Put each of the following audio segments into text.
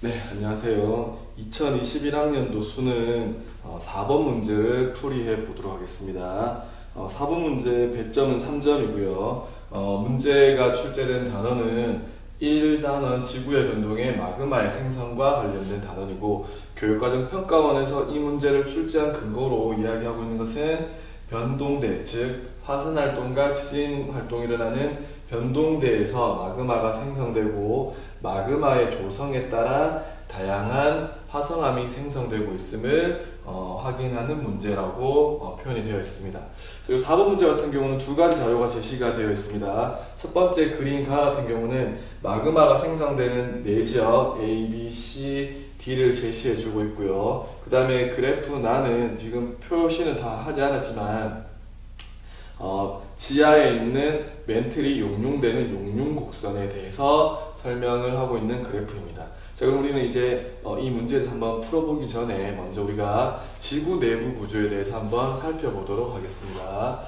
네, 안녕하세요. 2021학년도 수능 4번 문제를 풀이해 보도록 하겠습니다. 4번 문제 배점은 3점이고요. 문제가 출제된 단어는 1단원 지구의 변동의 마그마의 생성과 관련된 단원이고, 교육과정 평가원에서 이 문제를 출제한 근거로 이야기하고 있는 것은 변동대, 즉 화산활동과 지진활동이 일어나는 변동대에서 마그마가 생성되고, 마그마의 조성에 따라 다양한 화성암이 생성되고 있음을 확인하는 문제라고 표현이 되어 있습니다. 그리고 4번 문제 같은 경우는 두 가지 자료가 제시가 되어 있습니다. 첫 번째 그림과 같은 경우는 마그마가 생성되는 네 지역 A, B, C, D를 제시해 주고 있고요. 그 다음에 그래프 나는 지금 표시는 다 하지 않았지만 지하에 있는 멘틀이 용융되는 용융곡선에 대해서 설명을 하고 있는 그래프입니다. 자, 그럼 우리는 이제 이 문제를 한번 풀어보기 전에 먼저 우리가 지구 내부 구조에 대해서 한번 살펴보도록 하겠습니다.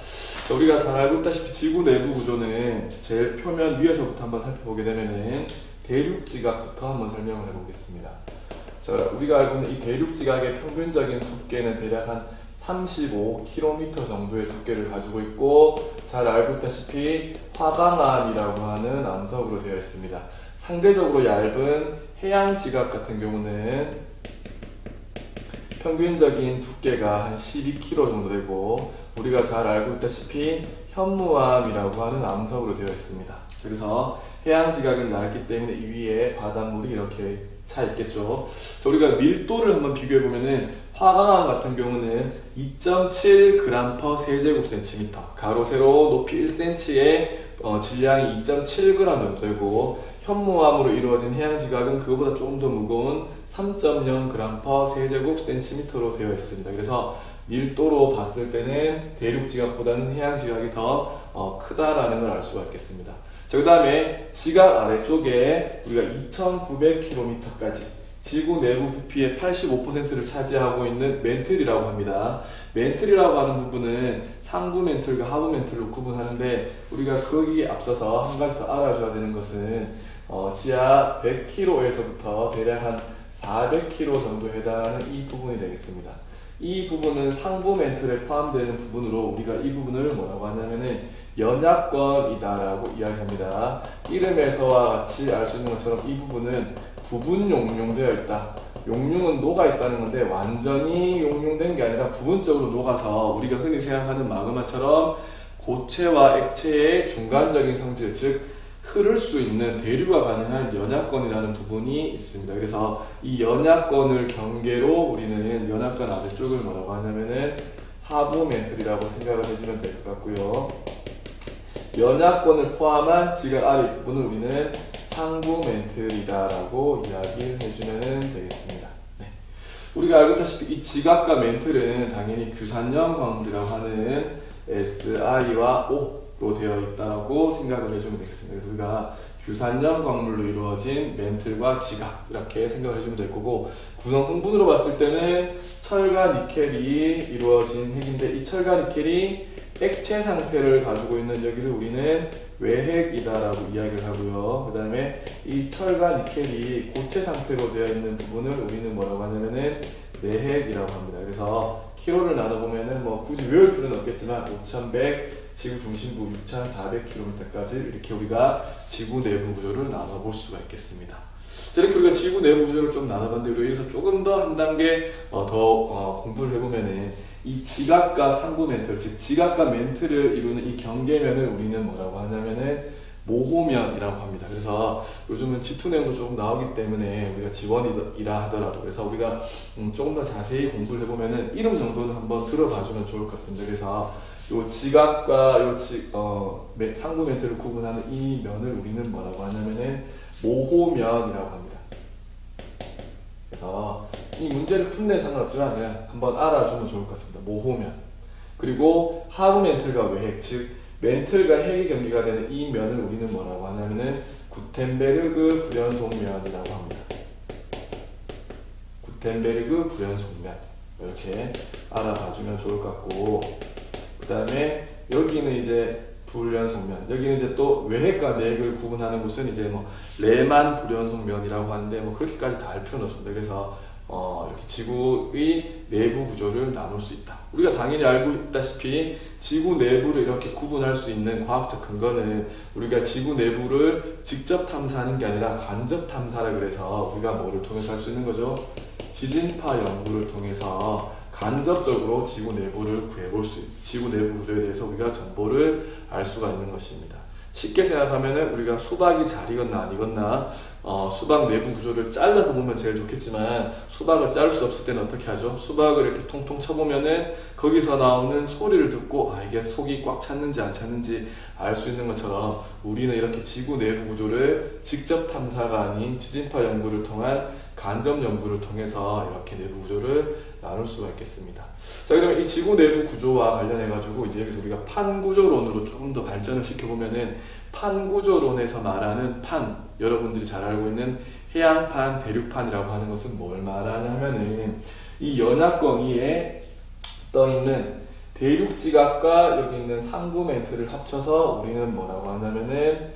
자, 우리가 잘 알고 있다시피 지구 내부 구조는 제일 표면 위에서부터 한번 살펴보게 되면은 대륙지각부터 한번 설명을 해보겠습니다. 자, 우리가 알고 있는 이 대륙지각의 평균적인 두께는 대략 한 35km 정도의 두께를 가지고 있고, 잘 알고 있다시피 화강암이라고 하는 암석으로 되어 있습니다. 상대적으로 얇은 해양지각 같은 경우는 평균적인 두께가 한 12km 정도 되고, 우리가 잘 알고 있다시피 현무암이라고 하는 암석으로 되어 있습니다. 그래서 해양지각은 얇기 때문에 이 위에 바닷물이 이렇게 차 있겠죠. 우리가 밀도를 한번 비교해 보면은 화강암 같은 경우는 2.7g 세제곱센티미터, 가로 세로 높이 1cm에 질량이 2.7g 정도 되고, 현무암으로 이루어진 해양지각은 그거보다 조금 더 무거운 3.0g 세제곱센티미터로 되어 있습니다. 그래서 밀도로 봤을 때는 대륙지각보다는 해양지각이 더 크다라는 걸 알 수가 있겠습니다. 자, 그 다음에 지각 아래쪽에 우리가 2900km까지 지구 내부 부피의 85%를 차지하고 있는 멘틀이라고 합니다. 멘틀이라고 하는 부분은 상부 멘틀과 하부 멘틀로 구분하는데, 우리가 거기에 앞서서 한 가지 더 알아줘야 되는 것은 지하 100km에서부터 대략 한 400km 정도에 해당하는 이 부분이 되겠습니다. 이 부분은 상부 멘틀에 포함되는 부분으로 우리가 이 부분을 뭐라고 하냐면은 연약권이다라고 이야기합니다. 이름에서와 같이 알 수 있는 것처럼 이 부분은 부분 용융되어 있다. 용융은 녹아 있다는 건데, 완전히 용융된 게 아니라 부분적으로 녹아서 우리가 흔히 생각하는 마그마처럼 고체와 액체의 중간적인 성질, 즉 흐를 수 있는 대류가 가능한 연약권이라는 부분이 있습니다. 그래서 이 연약권을 경계로 우리는 연약권 아래쪽을 뭐라고 하냐면은 하부 멘틀이라고 생각을 해주면 될 것 같고요. 연약권을 포함한 지각 아래 부분을 우리는 상부 멘틀이다라고 이야기를 해주면 되겠습니다. 네. 우리가 알고 있다시피 이 지각과 멘틀은 당연히 규산염 광물이라고 하는 Si와 O로 되어 있다고 생각을 해주면 되겠습니다. 그래서 우리가 규산염 광물로 이루어진 멘틀과 지각 이렇게 생각을 해주면 될 거고, 구성 성분으로 봤을 때는 철과 니켈이 이루어진 핵인데, 이 철과 니켈이 액체 상태를 가지고 있는 여기를 우리는 외핵이다라고 이야기를 하고요. 그 다음에 이 철과 니켈이 고체 상태로 되어 있는 부분을 우리는 뭐라고 하냐면은 내핵이라고 합니다. 그래서 키로를 나눠보면은 뭐 굳이 외울 필요는 없겠지만 5100, 지구 중심부 6400km까지 이렇게 우리가 지구 내부 구조를 나눠볼 수가 있겠습니다. 이렇게 우리가 지구 내부 구조를 좀 나눠봤는데, 우리가 여기서 조금 더 한 단계 더 공부를 해보면은 이 지각과 상부 멘틀, 즉 지각과 멘틀을 이루는 이 경계면을 우리는 뭐라고 하냐면은 모호면이라고 합니다. 그래서 요즘은 지투 내용도 조금 나오기 때문에 우리가 지원이라 하더라도, 그래서 우리가 조금 더 자세히 공부를 해보면은 이름 정도는 한번 들어봐주면 좋을 것 같습니다. 그래서 요 지각과 요 상부 멘틀을 구분하는 이 면을 우리는 뭐라고 하냐면은 모호면이라고 합니다. 그래서 이 문제를 푼데 상관없지만 그냥 한번 알아주면 좋을 것 같습니다. 모호면. 그리고 하부 멘틀과 외핵, 즉 멘틀과 핵의 경계가 되는 이 면을 우리는 뭐라고 하냐면은 구텐베르그 불연속면이라고 합니다. 구텐베르그 불연속면, 이렇게 알아봐주면 좋을 것 같고, 그 다음에 여기는 이제 불연속면. 여기는 이제 또 외핵과 내핵을 구분하는 곳은 이제 뭐 레만 불연속면이라고 하는데 뭐 그렇게까지 다 알 필요는 없습니다. 그래서 이렇게 지구의 내부 구조를 나눌 수 있다. 우리가 당연히 알고 있다시피 지구 내부를 이렇게 구분할 수 있는 과학적 근거는 우리가 지구 내부를 직접 탐사하는 게 아니라 간접 탐사라 그래서 우리가 뭐를 통해서 할 수 있는 거죠? 지진파 연구를 통해서 간접적으로 지구 내부를 구해볼 수 있는, 지구 내부 구조에 대해서 우리가 정보를 알 수가 있는 것입니다. 쉽게 생각하면은 우리가 수박이 잘 익었나 안 익었나 수박 내부 구조를 잘라서 보면 제일 좋겠지만 수박을 자를 수 없을 때는 어떻게 하죠? 수박을 이렇게 통통 쳐보면은 거기서 나오는 소리를 듣고 이게 속이 꽉 찼는지 안 찼는지 알 수 있는 것처럼 우리는 이렇게 지구 내부 구조를 직접 탐사가 아닌 지진파 연구를 통한 간접 연구를 통해서 이렇게 내부 구조를 나눌 수가 있겠습니다. 자, 그러면 이 지구 내부 구조와 관련해 가지고 이제 여기서 우리가 판 구조론으로 조금 더 발전을 시켜보면은 판 구조론에서 말하는 판, 여러분들이 잘 알고 있는 해양판, 대륙판이라고 하는 것은 뭘 말하냐 하면은 이 연합권 위에 떠 있는 대륙 지각과 여기 있는 상부 멘트를 합쳐서 우리는 뭐라고 하냐면은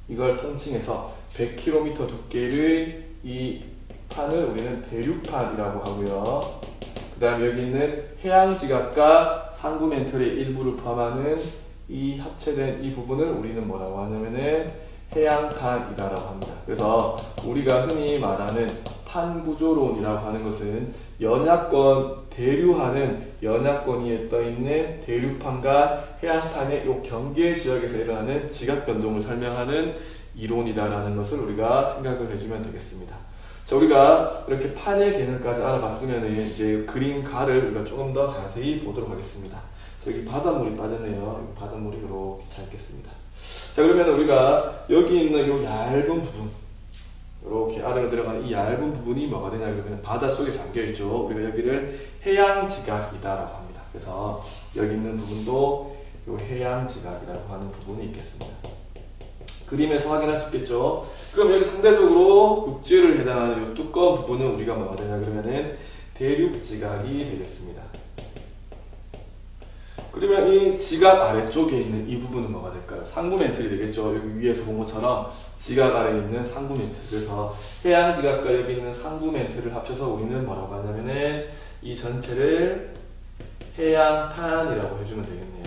이걸 통칭해서 100km 두께의 이 판을 우리는 대륙판이라고 하고요. 그 다음에 여기 있는 해양 지각과 상부 멘틀의 일부를 포함하는 이 합체된 이 부분을 우리는 뭐라고 하냐면은 해양판이다라고 합니다. 그래서 우리가 흔히 말하는 판구조론이라고 하는 것은 연합권 대류하는 연합권 위에 떠 있는 대륙판과 해양판의 이 경계 지역에서 일어나는 지각 변동을 설명하는 이론이다라는 것을 우리가 생각을 해주면 되겠습니다. 자, 우리가 이렇게 판의 개념까지 알아봤으면 이제 그린 가를 우리가 조금 더 자세히 보도록 하겠습니다. 자, 여기 바닷물이 빠졌네요. 여기 바닷물이 이렇게 잘 겠습니다. 자, 그러면 우리가 여기 있는 이 얇은 부분, 이렇게 아래로 들어가는 이 얇은 부분이 뭐가 되냐 그러면 바닷속에 잠겨있죠. 우리가 여기를 해양지각이다라고 합니다. 그래서 여기 있는 부분도 이 해양지각이라고 하는 부분이 있겠습니다. 그림에서 확인할 수 있겠죠. 그럼 여기 상대적으로 육지를 해당하는 이 두꺼운 부분은 우리가 뭐가 되냐 그러면은 대륙지각이 되겠습니다. 그러면 이 지각 아래쪽에 있는 이 부분은 뭐가 될까요? 상부 멘틀이 되겠죠. 여기 위에서 본 것처럼 지각 아래에 있는 상부 멘틀. 그래서 해양 지각과 여기 있는 상부 멘틀을 합쳐서 우리는 뭐라고 하냐면은 이 전체를 해양판이라고 해주면 되겠네요.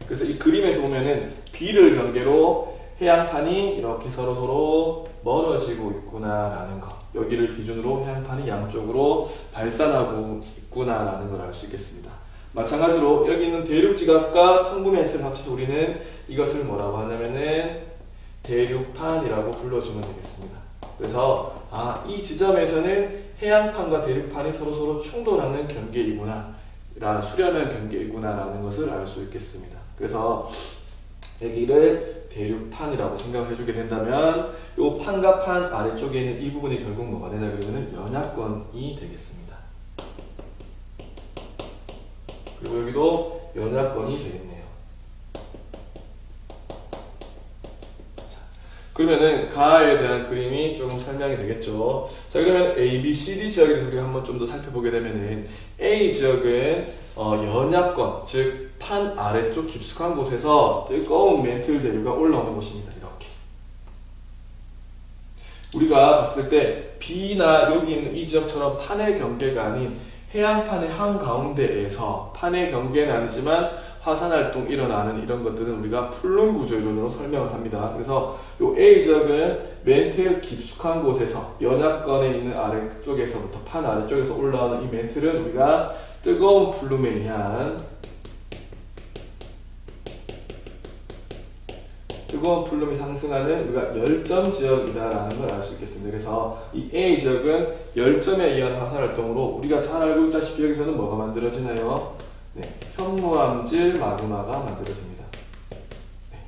그래서 이 그림에서 보면은 B를 경계로 해양판이 이렇게 서로 멀어지고 있구나라는 거. 여기를 기준으로 해양판이 양쪽으로 발산하고 있구나라는 걸 알 수 있겠습니다. 마찬가지로 여기 있는 대륙지각과 상부 멘트를 합쳐서 우리는 이것을 뭐라고 하냐면은 대륙판이라고 불러주면 되겠습니다. 그래서 이 지점에서는 해양판과 대륙판이 서로 충돌하는 경계이구나, 수렴한 경계이구나라는 것을 알 수 있겠습니다. 그래서 여기를 대륙판이라고 생각을 해주게 된다면 이 판과 판 아래쪽에 있는 이 부분이 결국 뭐가 되냐 그러면 연합권이 되겠습니다. 그리고 여기도 연합권이 되겠네요. 자, 그러면은 가에 대한 그림이 조금 설명이 되겠죠. 자, 그러면 A, B, C, D 지역에 대해서 우리가 한번 좀 더 살펴보게 되면은 A 지역은 연합권, 즉 판 아래쪽 깊숙한 곳에서 뜨거운 멘틀 대류가 올라오는 곳입니다. 이렇게 우리가 봤을 때 B나 여기 있는 이 지역처럼 판의 경계가 아닌 해양판의 한가운데에서 판의 경계는 아니지만 화산활동 일어나는 이런 것들은 우리가 플룸 구조 이론으로 설명을 합니다. 그래서 이 A 지역은 멘틀 깊숙한 곳에서 연합권에 있는 아래쪽에서부터 판 아래쪽에서 올라오는 이 멘틀은 우리가 뜨거운 플룸에 의한 뜨거운 플룸이 상승하는 우리가 열점 지역이다라는 걸 알 수 있겠습니다. 그래서 이 A 지역은 열점에 의한 화산활동으로 우리가 잘 알고 있다시피 여기서는 뭐가 만들어지나요? 네, 현무암질 마그마가 만들어집니다. 네.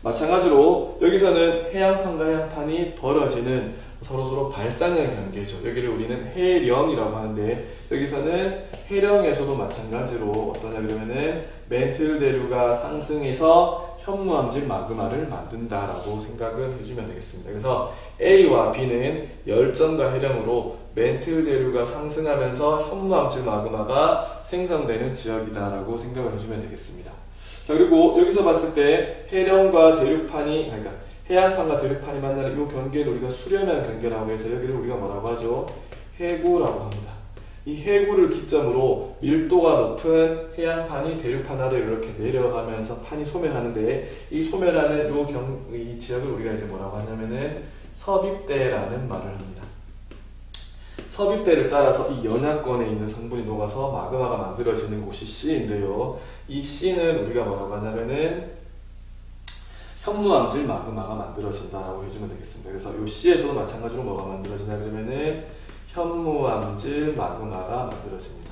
마찬가지로 여기서는 해양판과 해양판이 벌어지는 서로 발산형 경계죠. 여기를 우리는 해령이라고 하는데 여기서는 해령에서도 마찬가지로 어떠냐 그러면은 멘틀 대류가 상승해서 현무암질 마그마를 만든다라고 생각을 해주면 되겠습니다. 그래서 A와 B는 열점과 해령으로 멘틀 대류가 상승하면서 현무암질 마그마가 생성되는 지역이다라고 생각을 해주면 되겠습니다. 자, 자, 그리고 여기서 봤을 때 해령과 대륙판이, 그러니까 해안판과 대륙판이 만나는 이 경계는 우리가 수렴한 경계라고 해서 여기를 우리가 뭐라고 하죠? 해구라고 합니다. 이 해구를 기점으로 밀도가 높은 해안판이 대륙판 아래로 이렇게 내려가면서 판이 소멸하는데, 이 소멸하는 이 지역을 우리가 이제 뭐라고 하냐면은 섭입대라는 말을 합니다. 섭입대를 따라서 이 연안권에 있는 성분이 녹아서 마그마가 만들어지는 곳이 C인데요. 이 C는 우리가 뭐라고 하냐면은 현무암질 마그마가 만들어진다라고 해주면 되겠습니다. 그래서 이 C에서도 마찬가지로 뭐가 만들어지냐 그러면은 현무암질 마그마가 만들어집니다.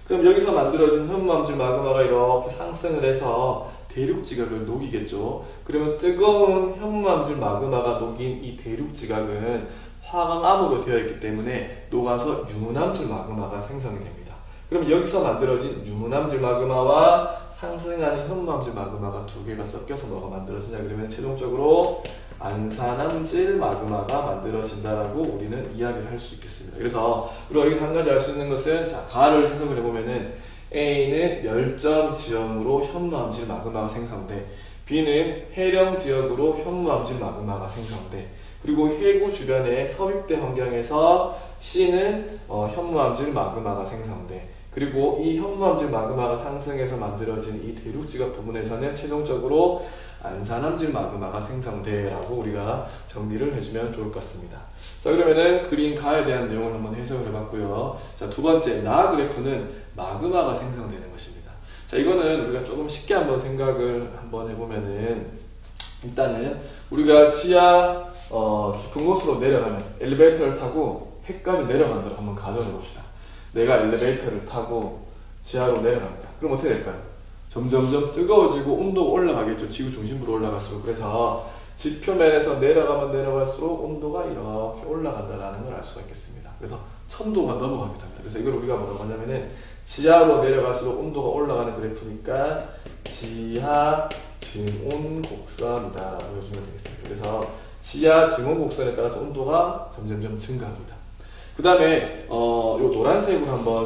그럼 여기서 만들어진 현무암질 마그마가 이렇게 상승을 해서 대륙지각을 녹이겠죠. 그러면 뜨거운 현무암질 마그마가 녹인 이 대륙지각은 화강암으로 되어 있기 때문에 녹아서 유문암질 마그마가 생성이 됩니다. 그럼 여기서 만들어진 유문암질 마그마와 상승하는 현무암질 마그마가 두 개가 섞여서 뭐가 만들어지냐 그러면 최종적으로 안산암질 마그마가 만들어진다라고 우리는 이야기를 할 수 있겠습니다. 그래서 우리가 여기서 한 가지 알 수 있는 것은, 자, 가를 해석을 해보면은 A는 멸점 지형으로 현무암질 마그마가 생성돼, B는 해령 지역으로 현무암질 마그마가 생성돼, 그리고 해구 주변의 섭입대 환경에서 C는 현무암질 마그마가 생성돼, 그리고 이 현무암질 마그마가 상승해서 만들어진 이 대륙지각 부분에서는 최종적으로 안산암질 마그마가 생성돼 라고 우리가 정리를 해주면 좋을 것 같습니다. 자, 그러면은 그린 가에 대한 내용을 한번 해석을 해봤고요. 자, 두 번째, 나 그래프는 마그마가 생성되는 것입니다. 자, 이거는 우리가 조금 쉽게 한번 생각을 한번 해보면은, 일단은 우리가 지하 깊은 곳으로 내려가면 엘리베이터를 타고 해까지 내려간다고 한번 가정해 봅시다. 내가 엘리베이터를 타고 지하로 내려갑니다. 그럼 어떻게 될까요? 점점점 뜨거워지고 온도가 올라가겠죠. 지구 중심부로 올라갈수록. 그래서 지표면에서 내려가면 내려갈수록 온도가 이렇게 올라간다는 걸 알 수가 있겠습니다. 그래서 1000도가 넘어가기도 합니다. 그래서 이걸 우리가 뭐라고 하냐면은 지하로 내려갈수록 온도가 올라가는 그래프니까 지하 증온 곡선이다라고 해주면 되겠습니다. 그래서 지하 증온 곡선에 따라서 온도가 점점점 증가합니다. 그 다음에 요 노란색으로 한번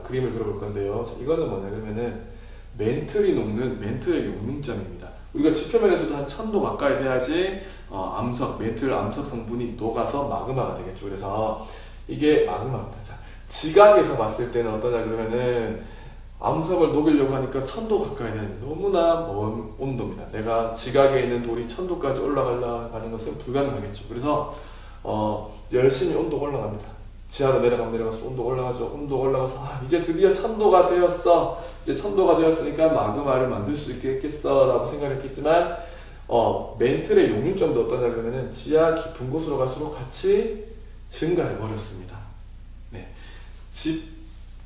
그림을 그려볼 건데요. 자, 이거는 뭐냐 그러면은 멘틀이 녹는 멘틀의 용융점입니다. 우리가 지표면에서도 한 1000도 가까이 돼야지 멘틀 암석 성분이 녹아서 마그마가 되겠죠. 그래서 이게 마그마입니다. 자, 지각에서 봤을 때는 어떠냐 그러면은 암석을 녹이려고 하니까 1000도 가까이 되는 너무나 먼 온도입니다. 내가 지각에 있는 돌이 1000도까지 올라가려고 하는 것은 불가능하겠죠. 그래서 열심히 온도가 올라갑니다. 지하로 내려가면 내려가서 온도가 올라가죠. 온도가 올라가서 이제 드디어 1000도가 되었어. 이제 1000도가 되었으니까 마그마를 만들 수 있겠어 라고 생각했겠지만 멘틀의 용융점도 어떠냐 그러면은 지하 깊은 곳으로 갈수록 같이 증가해 버렸습니다. 네.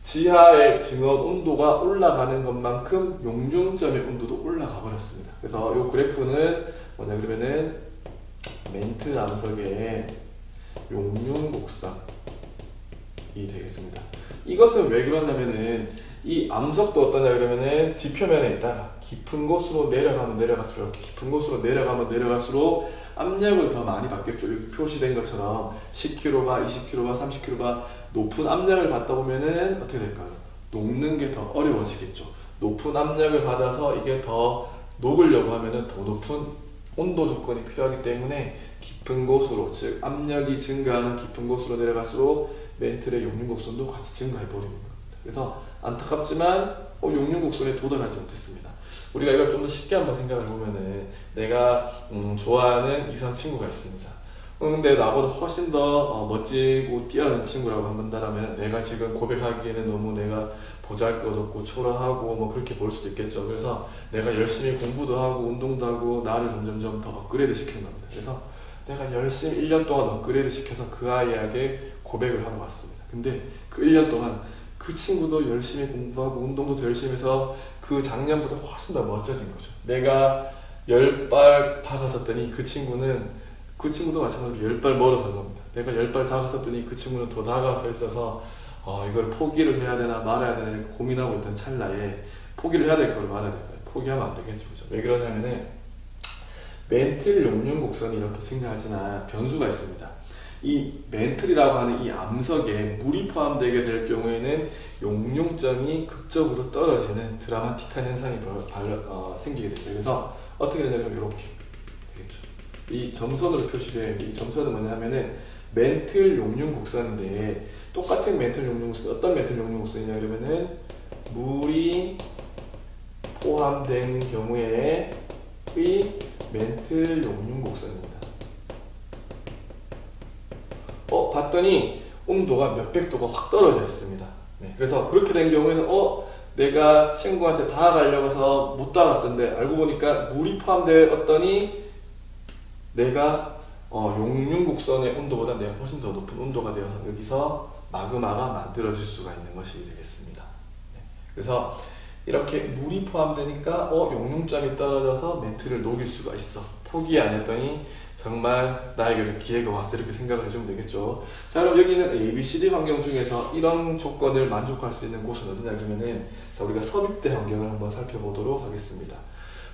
지하의 증원 온도가 올라가는 것만큼 용융점의 온도도 올라가 버렸습니다. 그래서 이 그래프는 뭐냐 그러면은 멘틀 암석의 용융곡선이 되겠습니다. 이것은 왜 그러냐면은 이 암석도 어떠냐 그러면은 지표면에 있다가 깊은 곳으로 내려가면 내려갈수록, 이렇게 깊은 곳으로 내려가면 내려갈수록 압력을 더 많이 받겠죠. 이렇게 표시된 것처럼 10kbar, 20kbar, 30kbar 높은 압력을 받다 보면은 어떻게 될까요? 녹는 게 더 어려워지겠죠. 높은 압력을 받아서 이게 더 녹으려고 하면은 더 높은 온도 조건이 필요하기 때문에 깊은 곳으로, 즉 압력이 증가하는 깊은 곳으로 내려갈수록 멘틀의 용융곡선도 같이 증가해 버리는 겁니다. 그래서 안타깝지만 용융곡선에 도달하지 못했습니다. 우리가 이걸 좀 더 쉽게 한번 생각을 해보면은, 내가 좋아하는 이성 친구가 있습니다. 근데 나보다 훨씬 더 멋지고 뛰어난 친구라고 한다면 내가 지금 고백하기에는 너무 내가 보잘것없고 초라하고 뭐 그렇게 볼 수도 있겠죠. 그래서 내가 열심히 공부도 하고 운동도 하고 나를 점점점 더 업그레이드 시키는 겁니다. 그래서 내가 열심히 1년 동안 업그레이드 시켜서 그 아이에게 고백을 하고 왔습니다. 근데 그 1년 동안 그 친구도 열심히 공부하고 운동도 더 열심히 해서 그 작년보다 훨씬 더 멋져진 거죠. 내가 10발 다가섰더니 그 친구도 마찬가지로 10발 멀어선 겁니다. 내가 10발 다가섰더니 그 친구는 더 다가서 있어서 이걸 포기를 해야 되나 말아야 되나 이렇게 고민하고 있던 찰나에 포기를 해야 될 걸 말아야 될까요? 포기하면 안 되겠죠. 그죠? 왜 그러냐면은 멘틀 용융곡선이 이렇게 증가하지만 변수가 있습니다. 이 멘틀이라고 하는 이 암석에 물이 포함되게 될 경우에는 용융점이 극적으로 떨어지는 드라마틱한 현상이 생기게 됩니다. 그래서 어떻게 되냐면 이렇게 되겠죠. 이 점선으로 표시되어 있는데 이 점선은 뭐냐면은 멘틀 용융 곡선인데 똑같은 멘틀 용융 곡선 어떤 멘틀 용융 곡선이냐 그러면은 물이 포함된 경우에의 멘틀 용융 곡선입니다. 봤더니 온도가 몇백 도가 확 떨어져 있습니다. 네, 그래서 그렇게 된 경우에는 내가 친구한테 다가가려고 해서 못 다가갔던데 알고 보니까 물이 포함되었더니 내가 용융 곡선의 온도보다 내가 훨씬 더 높은 온도가 되어서 여기서 마그마가 만들어질 수가 있는 것이 되겠습니다. 네, 그래서 이렇게 물이 포함되니까 용융점이 떨어져서 멘틀을 녹일 수가 있어. 포기 안 했더니 정말 나에게도 기회가 왔어 이렇게 생각을 해주면 되겠죠. 자, 그럼 여기는 ABCD 환경 중에서 이런 조건을 만족할 수 있는 곳은 어디냐 그러면은 자, 우리가 섭입대 환경을 한번 살펴보도록 하겠습니다.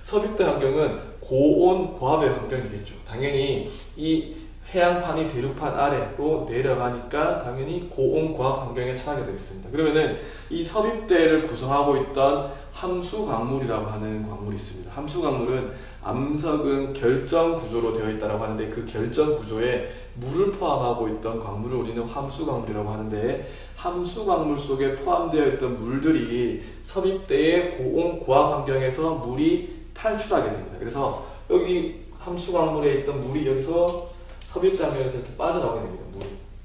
섭입대 환경은 고온 고압의 환경이겠죠. 당연히 이 해양판이 대륙판 아래로 내려가니까 당연히 고온 고압 환경에 처하게 되겠습니다. 그러면은 이 섭입대를 구성하고 있던 함수 광물이라고 하는 광물이 있습니다. 함수 광물은 암석은 결정 구조로 되어 있다고 하는데 그 결정 구조에 물을 포함하고 있던 광물을 우리는 함수 광물이라고 하는데 함수 광물 속에 포함되어 있던 물들이 섭입대의 고온 고압 환경에서 물이 탈출하게 됩니다. 그래서 여기 함수 광물에 있던 물이 여기서 섭입대 환경에서 이렇게 빠져나오게 됩니다.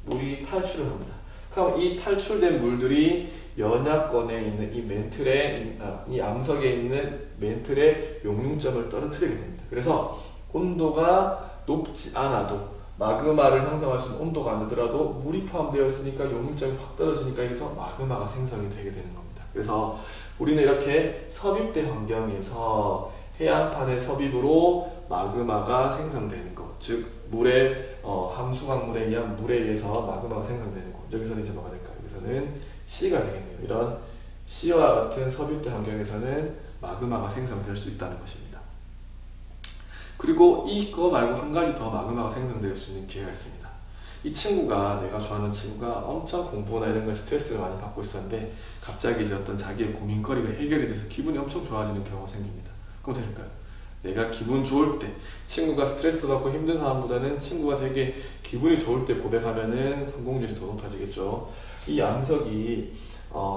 물이 탈출을 합니다. 그럼 이 탈출된 물들이 연약권에 있는 이 멘틀의 이 암석에 있는 멘틀의 용융점을 떨어뜨리게 됩니다. 그래서 온도가 높지 않아도 마그마를 형성할 수 있는 온도가 안 되더라도 물이 포함되어 있으니까 용융점이 확 떨어지니까 여기서 마그마가 생성이 되게 되는 겁니다. 그래서 우리는 이렇게 섭입대 환경에서 해안판의 섭입으로 마그마가 생성되는 것, 즉 물의 함수광물에 의한 물에 의해서 마그마가 생성되는 것. 여기서는 이제 뭐가 될까요? 여기서는 C가 되겠네요. 이런 C와 같은 섭입대 환경에서는 마그마가 생성될 수 있다는 것입니다. 그리고 이거 말고 한 가지 더 마그마가 생성될 수 있는 기회가 있습니다. 이 친구가 내가 좋아하는 친구가 엄청 공부나 이런 걸 스트레스를 많이 받고 있었는데 갑자기 이제 어떤 자기의 고민거리가 해결이 돼서 기분이 엄청 좋아지는 경우가 생깁니다. 그럼 될까요? 내가 기분 좋을 때 친구가 스트레스 받고 힘든 상황보다는 친구가 되게 기분이 좋을 때 고백하면은 성공률이 더 높아지겠죠. 이 암석이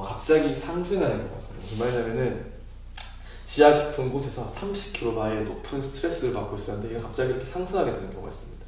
갑자기 상승하는 경우가 있어요. 무슨 말이냐면은 지하 깊은 곳에서 30kb의 높은 스트레스를 받고 있었는데 이게 갑자기 이렇게 상승하게 되는 경우가 있습니다.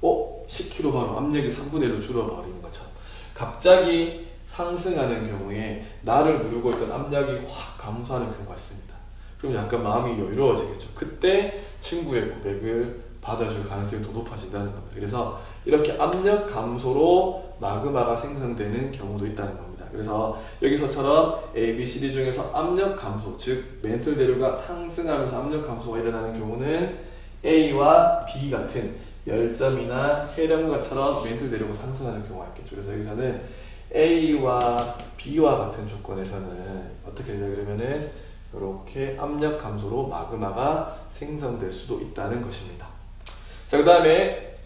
10kb로 압력이 3분의 1로 줄어버리는 것처럼 갑자기 상승하는 경우에 나를 누르고 있던 압력이 확 감소하는 경우가 있습니다. 그럼 약간 마음이 여유로워지겠죠. 그때 친구의 고백을 받아줄 가능성이 더 높아진다는 겁니다. 그래서 이렇게 압력 감소로 마그마가 생성되는 경우도 있다는 겁니다. 그래서 여기서처럼 A, B, C, D 중에서 압력 감소, 즉 멘틀 대류가 상승하면서 압력 감소가 일어나는 경우는 A와 B 같은 열점이나 해령과처럼 멘틀 대류가 상승하는 경우가 있겠죠. 그래서 여기서는 A와 B와 같은 조건에서는 어떻게 되냐 그러면은 이렇게 압력 감소로 마그마가 생성될 수도 있다는 것입니다. 자, 그 다음에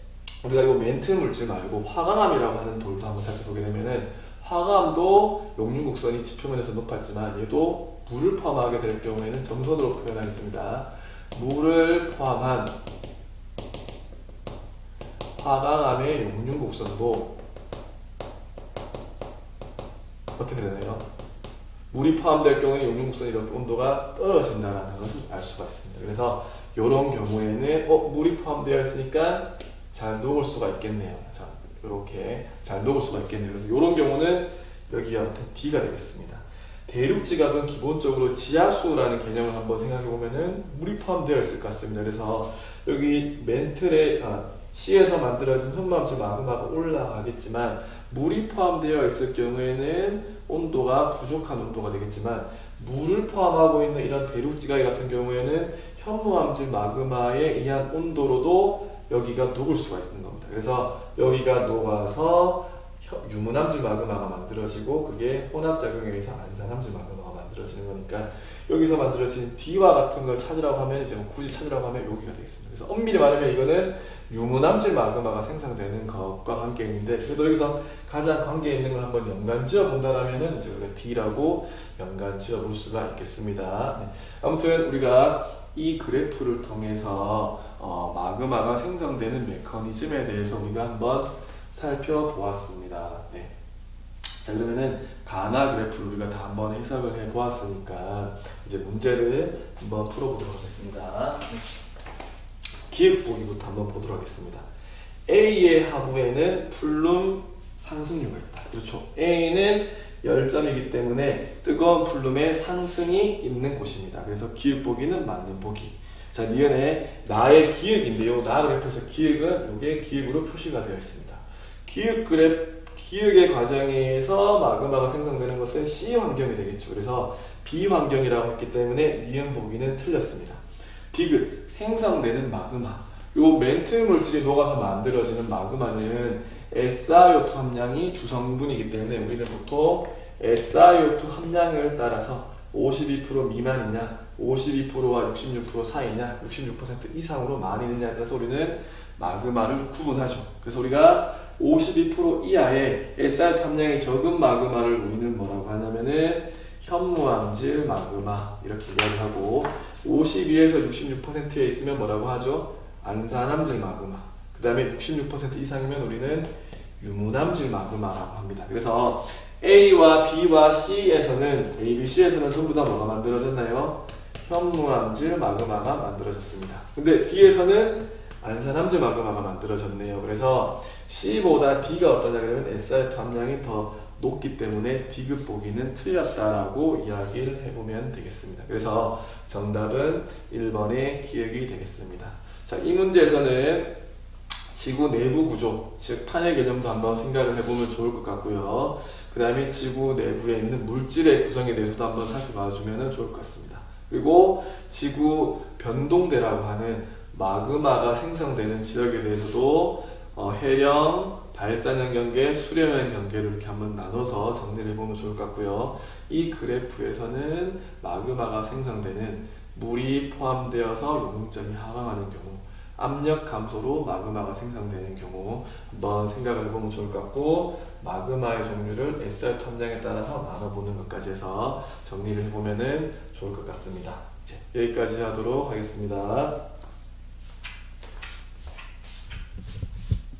우리가 이 멘틀 물질 말고 화강암이라고 하는 돌도 한번 살펴보게 되면은 화강암도 용융곡선이 지표면에서 높았지만 얘도 물을 포함하게 될 경우에는 점선으로 표현하겠습니다. 물을 포함한 화강암의 용융곡선도 어떻게 되나요? 물이 포함될 경우에 용융곡선이 이렇게 온도가 떨어진다는 것을 알 수가 있습니다. 그래서 이런 경우에는 물이 포함되어 있으니까 잘 녹을 수가 있겠네요. 자, 이렇게 잘 녹을 수가 있겠네요. 그래서 이런 경우는 여기와 같은 D가 되겠습니다. 대륙지각은 기본적으로 지하수라는 개념을 한번 생각해 보면은 물이 포함되어 있을 것 같습니다. 그래서 여기 멘틀에 C에서 만들어진 현무암질 마그마가 올라가겠지만 물이 포함되어 있을 경우에는 온도가 부족한 온도가 되겠지만 물을 포함하고 있는 이런 대륙지각 같은 경우에는 현무암질 마그마에 의한 온도로도 여기가 녹을 수가 있는 겁니다. 그래서 여기가 녹아서 유문암질 마그마가 만들어지고 그게 혼합작용에 의해서 안산암질 마그마가 만들어지는 거니까 여기서 만들어진 D와 같은 걸 찾으라고 하면 이제 굳이 찾으라고 하면 여기가 되겠습니다. 그래서 엄밀히 말하면 이거는 유무남질 마그마가 생성되는 것과 관계 있는데, 그래도 여기서 가장 관계 있는 걸 한번 연관 지어 본다라면은 이제 우리가 D라고 연관 지어 볼 수가 있겠습니다. 네. 아무튼 우리가 이 그래프를 통해서 마그마가 생성되는 메커니즘에 대해서 우리가 한번 살펴보았습니다. 네. 자, 그러면은 가나 그래프를 우리가 다 한번 해석을 해 보았으니까 이제 문제를 한번 풀어보도록 하겠습니다. 기획보기부터 한번 보도록 하겠습니다. A의 하부에는 플룸 상승류가 있다. 그렇죠. A는 열점이기 때문에 뜨거운 플룸의 상승이 있는 곳입니다. 그래서 기획보기는 맞는 보기. 자, 니은에 나의 기획인데요. 나 그래프에서 기획은 이게 기획으로 표시가 되어 있습니다. 기획의 과정에서 마그마가 생성되는 것은 C 환경이 되겠죠. 그래서 B 환경이라고 했기 때문에 니은 보기는 틀렸습니다. 디귿, 생성되는 마그마. 요 멘트 물질이 녹아서 만들어지는 마그마는 SiO2 함량이 주성분이기 때문에 우리는 보통 SiO2 함량을 따라서 52% 미만이냐, 52%와 66% 사이냐, 66% 이상으로 많이 있느냐에 따라서 우리는 마그마를 구분하죠. 그래서 우리가 52% 이하의 SiO2 함량이 적은 마그마를 우리는 뭐라고 하냐면은 현무암질 마그마 이렇게 이야기하고, 52에서 66%에 있으면 뭐라고 하죠? 안산암질 마그마. 그 다음에 66% 이상이면 우리는 유무남질 마그마라고 합니다. 그래서 A와 B와 C에서는 A, B, C에서는 전부 다 뭐가 만들어졌나요? 현무암질 마그마가 만들어졌습니다. 근데 D에서는 안산암질 마그마가 만들어졌네요. 그래서 C보다 D가 어떠냐 그러면 SiO2 함량이 더 높기 때문에 디귿 보기는 틀렸다라고 이야기를 해보면 되겠습니다. 그래서 정답은 1번의 기획이 되겠습니다. 자, 이 문제에서는 지구 내부 구조, 즉 판의 개념도 한번 생각을 해보면 좋을 것 같고요. 그 다음에 지구 내부에 있는 물질의 구성에 대해서도 한번 살펴봐주면 좋을 것 같습니다. 그리고 지구 변동대라고 하는 마그마가 생성되는 지역에 대해서도 해령, 발산형 경계, 수렴형 경계를 이렇게 한번 나눠서 정리를 해보면 좋을 것 같고요. 이 그래프에서는 마그마가 생성되는 물이 포함되어서 용점이 하강하는 경우, 압력 감소로 마그마가 생성되는 경우 한번 생각을 해보면 좋을 것 같고, 마그마의 종류를 SiO2 함량에 따라서 나눠보는 것까지 해서 정리를 해보면 좋을 것 같습니다. 이제 여기까지 하도록 하겠습니다.